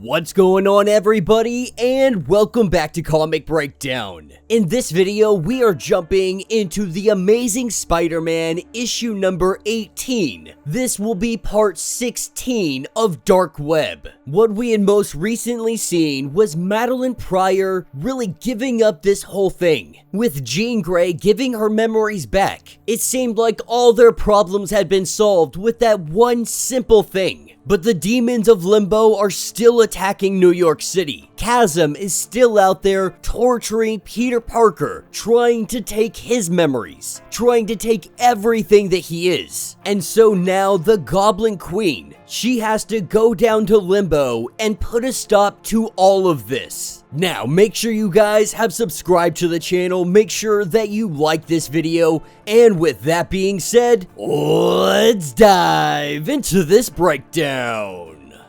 What's going on, everybody, and welcome back to Comic Breakdown. In this video, we are jumping into the Amazing Spider-Man issue number 18. This will be part 16 of Dark Web. What we had most recently seen was Madeline Pryor really giving up this whole thing, with Jean Grey giving her memories back. It seemed like all their problems had been solved with that one simple thing. But the demons of Limbo are still attacking New York City. Chasm is still out there torturing Peter Parker, trying to take his memories, trying to take everything that he is. And so now the Goblin Queen, she has to go down to Limbo and put a stop to all of this. Now, make sure you guys have subscribed to the channel, make sure that you like this video, and with that being said, let's dive into this breakdown.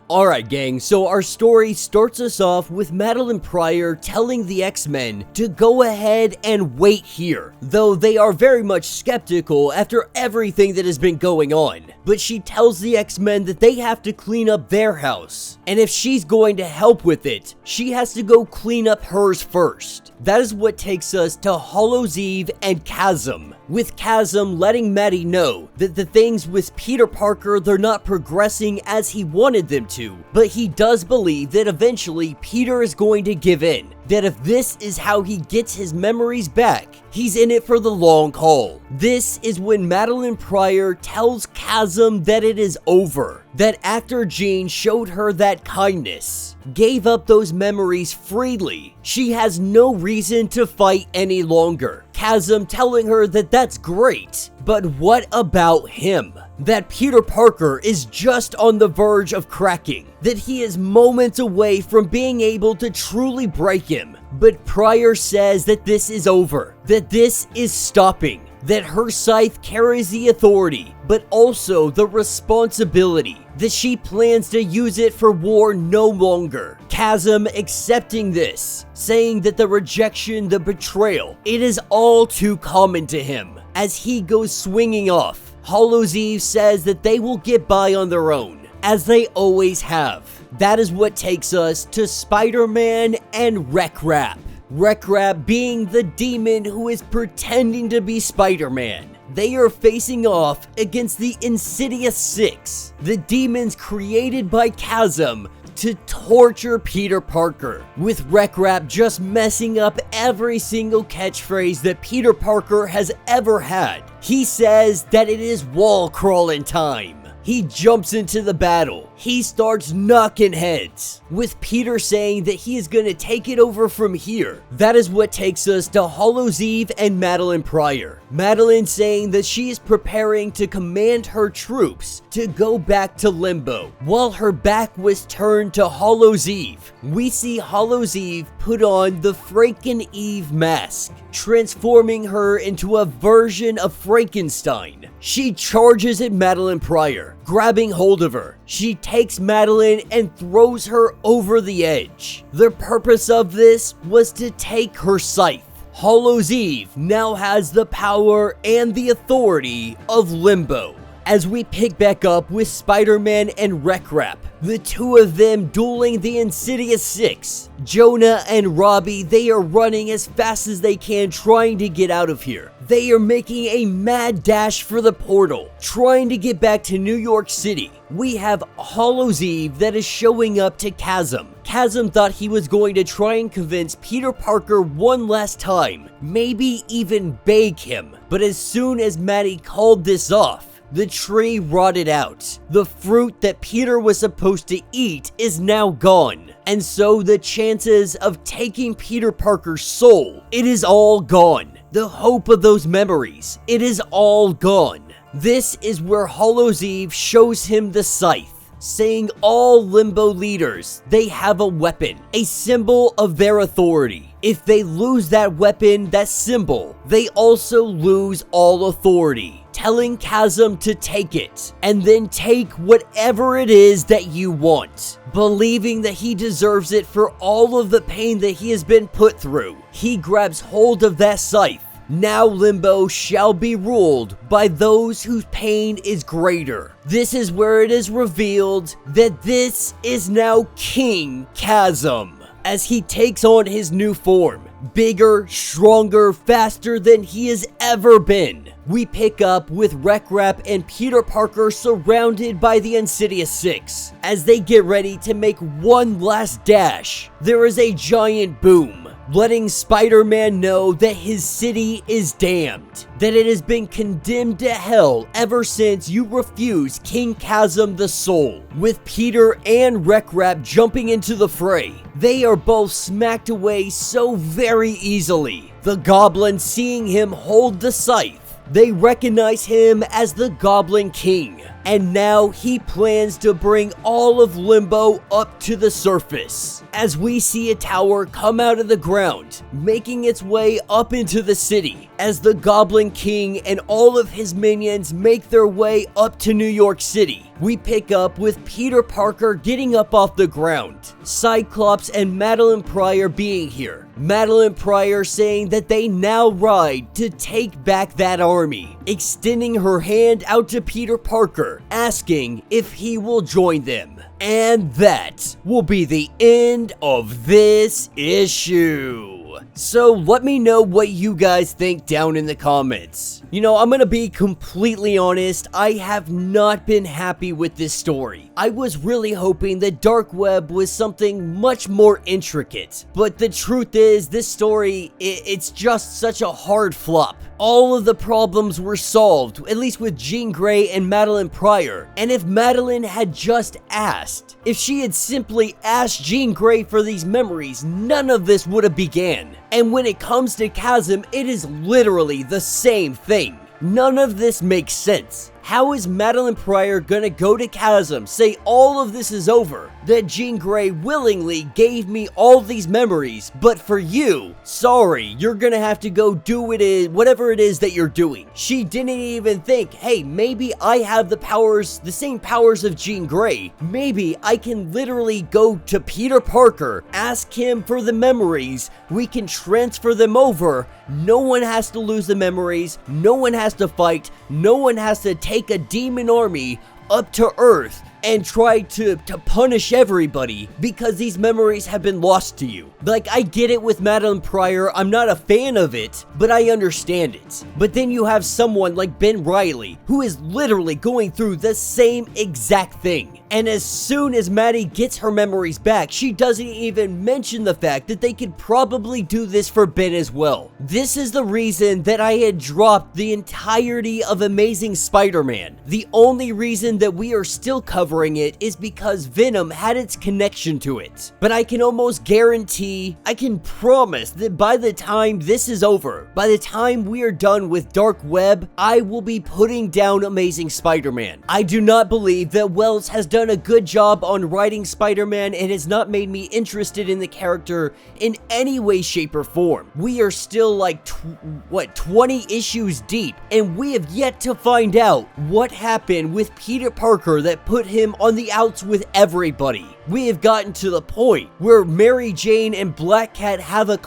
Alright gang, so our story starts us off with Madeline Pryor telling the X-Men to go ahead and wait here, though they are very much skeptical after everything that has been going on. But she tells the X-Men that they have to clean up their house, and if she's going to help with it, she has to go clean up hers first. That is what takes us to Hallows' Eve and Chasm, with Chasm letting Maddie know that the things with Peter Parker, they're not progressing as he wanted them to, but he does believe that eventually Peter is going to give in, that if this is how he gets his memories back, he's in it for the long haul. This is when Madeline Pryor tells Chasm that it is over, that after Jean showed her that kindness, gave up those memories freely, she has no reason to fight any longer. Chasm telling her that that's great, but what about him? That Peter Parker is just on the verge of cracking, that he is moments away from being able to truly break him. But Pryor says that this is over, that this is stopping, that her scythe carries the authority, but also the responsibility, that she plans to use it for war no longer. Chasm accepting this, saying that the rejection, the betrayal, it is all too common to him. As he goes swinging off, Hallows' Eve says that they will get by on their own, as they always have. That is what takes us to Spider-Man and Wreck-Rap. Wreck-Rap being the demon who is pretending to be Spider-Man. They are facing off against the Insidious Six, the demons created by Chasm to torture Peter Parker, with Wreck-Rap just messing up every single catchphrase that Peter Parker has ever had. He says that it is wall crawling time. He jumps into the battle. He starts knocking heads, with Peter saying that he is going to take it over from here. That is what takes us to Hallows' Eve and Madeline Pryor. Madeline saying that she is preparing to command her troops to go back to Limbo. While her back was turned to Hallows' Eve, we see Hallows' Eve put on the Franken Eve mask, transforming her into a version of Frankenstein. She charges at Madeline Pryor, grabbing hold of her. She takes Madeline and throws her over the edge. The purpose of this was to take her scythe. Hallows' Eve now has the power and the authority of Limbo. As we pick back up with Spider-Man and Wreck-Rap, the two of them dueling the Insidious Six. Jonah and Robbie, they are running as fast as they can, trying to get out of here. They are making a mad dash for the portal, trying to get back to New York City. We have Hallows' Eve that is showing up to Chasm. Chasm thought he was going to try and convince Peter Parker one last time, maybe even beg him. But as soon as Maddie called this off, the tree rotted out. The fruit that Peter was supposed to eat is now gone. And so the chances of taking Peter Parker's soul, it is all gone. The hope of those memories, it is all gone. This is where Hallows' Eve shows him the scythe, saying all Limbo leaders, they have a weapon, a symbol of their authority. If they lose that weapon, that symbol, they also lose all authority. Telling Chasm to take it, and then take whatever it is that you want, believing that he deserves it for all of the pain that he has been put through. He grabs hold of that scythe, Now Limbo shall be ruled by those whose pain is greater. This is where it is revealed that this is now King Chasm, as he takes on his new form. Bigger, stronger, faster than he has ever been. We pick up with Wreck-Rap and Peter Parker surrounded by the Insidious Six as they get ready to make one last dash. There is a giant boom, letting Spider-Man know that his city is damned, that it has been condemned to hell ever since you refused King Chasm the Soul. With Peter and Wreck-Rap jumping into the fray, they are both smacked away so very easily. The Goblin, seeing him hold the scythe, they recognize him as the Goblin King, and now he plans to bring all of Limbo up to the surface, as we see a tower come out of the ground, making its way up into the city, as the Goblin King and all of his minions make their way up to New York City. We pick up with Peter Parker getting up off the ground, Cyclops and Madeline Pryor being here. Madeline Pryor saying that they now ride to take back that army, extending her hand out to Peter Parker, asking if he will join them. And that will be the end of this issue. So let me know what you guys think down in the comments. You know, I'm gonna be completely honest, I have not been happy with this story. I was really hoping that Dark Web was something much more intricate, but the truth is, this story, it's just such a hard flop. All of the problems were solved, at least with Jean Grey and Madeline Pryor, and if Madeline had just asked, if she had simply asked Jean Grey for these memories, none of this would have began. And when it comes to Chasm, it is literally the same thing. None of this makes sense. How is Madeline Pryor gonna go to Chasm, say all of this is over, that Jean Grey willingly gave me all these memories, but for you, sorry, you're gonna have to go do whatever it is that you're doing. She didn't even think, hey, maybe I have the powers, the same powers of Jean Grey. Maybe I can literally go to Peter Parker, ask him for the memories, we can transfer them over, no one has to lose the memories, no one has to fight, no one has to take a demon army up to Earth and try to punish everybody because these memories have been lost to you. Like, I get it with Madeline Pryor, I'm not a fan of it, but I understand it. But then you have someone like Ben Reilly, who is literally going through the same exact thing. And as soon as Maddie gets her memories back, she doesn't even mention the fact that they could probably do this for Ben as well. This is the reason that I had dropped the entirety of Amazing Spider-Man. The only reason that we are still covering it is because Venom had its connection to it. But I can almost guarantee, I can promise that by the time this is over, by the time we are done with Dark Web, I will be putting down Amazing Spider-Man. I do not believe that Wells has done a good job on writing Spider-Man and has not made me interested in the character in any way, shape, or form. We are still like, 20 issues deep, and we have yet to find out what happened with Peter Parker that put him on the outs with everybody. We have gotten to the point where Mary Jane and Black Cat have a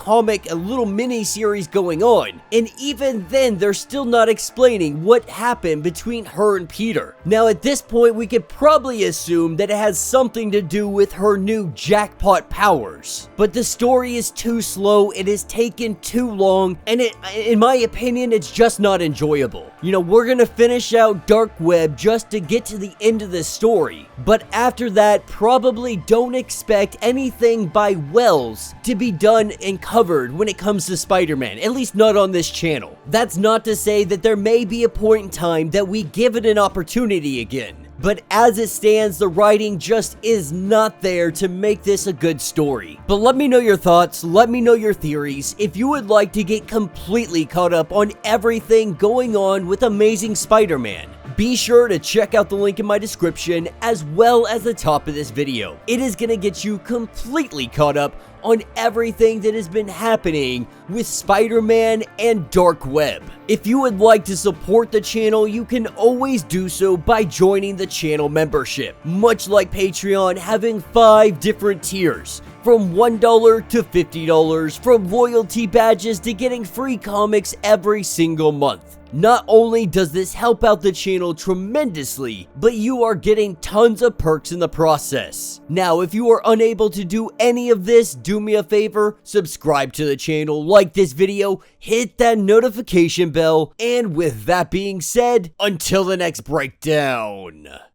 little mini-series going on, and even then they're still not explaining what happened between her and Peter. Now at this point we could probably assume that it has something to do with her new jackpot powers, but the story is too slow, it has taken too long, and in my opinion, it's just not enjoyable. You know, we're gonna finish out Dark Web just to get to the end of this story, but after that, probably don't expect anything by Wells to be done and covered when it comes to Spider-Man, at least not on this channel. That's not to say that there may be a point in time that we give it an opportunity again, but as it stands, the writing just is not there to make this a good story. But let me know your thoughts, let me know your theories. If you would like to get completely caught up on everything going on with Amazing Spider-Man, be sure to check out the link in my description as well as the top of this video. It is going to get you completely caught up on everything that has been happening with Spider-Man and Dark Web. If you would like to support the channel, you can always do so by joining the channel membership. Much like Patreon, having 5 different tiers, from $1 to $50, from loyalty badges to getting free comics every single month. Not only does this help out the channel tremendously, but you are getting tons of perks in the process. Now, if you are unable to do any of this, do me a favor, subscribe to the channel, like this video, hit that notification bell, and with that being said, until the next breakdown.